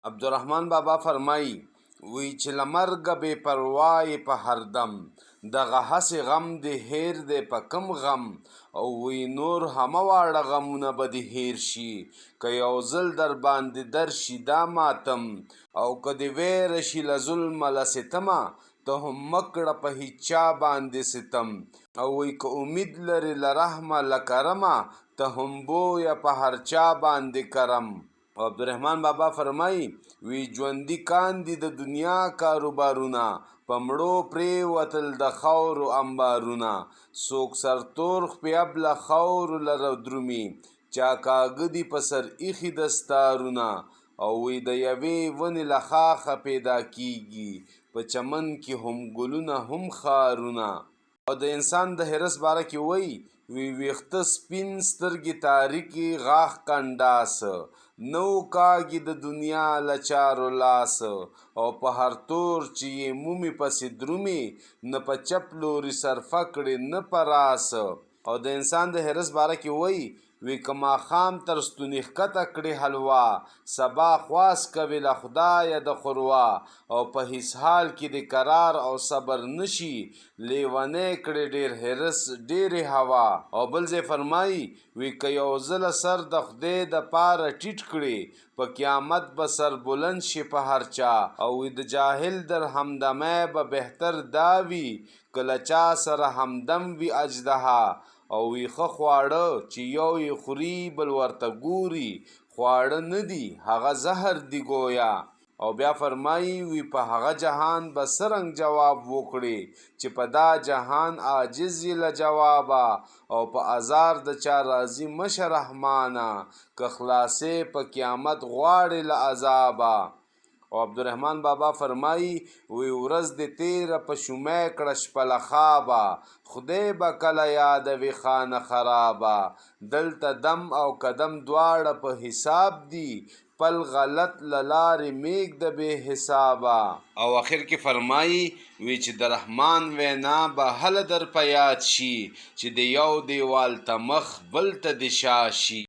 عبدالرحمن بابا فرمایي وی چې له مرګه بې پروا یې په هر دم دغه هسې غم دې هیر دی په کم غم او وی نور همه واړه غمونه به دې هیر شي که یو ځل در باندې درشي دا ماتم او که دې ویره شي له ظلمه له ستمه ته هم مه کړه په هیچا باندې ستم او وی که امید لرې له رحمه له کرمه ته هم بویه په هر چا باندې کرم. عبدالرحمن بابا فرمایي وی ژوندي کاندي د دنیا کاروبارونه په مړو پرېوتل د خاورو انبارونه څوک سرتور خپیب له خاورو لره درومي چا کاږه دي په سر ایښي دستارونه او وی د یوې ونې له خاښه پیدا کیږي په چمن کې هم ګلونه هم خارونه. او د انسان د حرص باره کې وی ویښته سپین سترګې تاریکې غاښ کنډاس نو کاږي د دنیا له چارو لاس او په هر تور چې یې مومي پسې درومي نه په چپ لوري صرفه کړي نه په راس. او د انسان د حرص باره کې وی که ماښام تر ستوني ښکته کړي حلوا سبا خواست کوي له خدایه د خوروا او په هیڅ حال کې د قرار او صبر نشي لیونی کړي ډېر حرص ډېرې هوا. او بل ځای فرمایي وی که یو ځله سر د خدای د پاره ټیټ کړي په قیامت به سر بلند شي په هر چا او وی د جاهل در همدمی به بهتر دا وي که له چا سره همدم وي اجدها او ویښه خواړه چې یو یې خوري بل ورته ګوري خواړه نه دي هغه زهر دي ګویا. او بیا فرمایي وی په هغه جهان به څرنګه جواب وکړي چې په دا جهان عاجز یې له جوابه او په ازار د چا راضي مشه رحمانه که خلاصې په قیامت غواړي له عذابه. او عبدالرحمن بابا فرمایي وی ورځ دې تیره په شومی کړه شپه له خوابه خدای به کله یادوي خانه خرابه دلته دم او قدم دواړه په حساب دي پل غلط له لارې میږده بې حسابه. او اخر کې فرمایي وی چې د رحمان وینا به هله در په یاد شي چې د یو دیوال ته مخ بل ته د شا شي.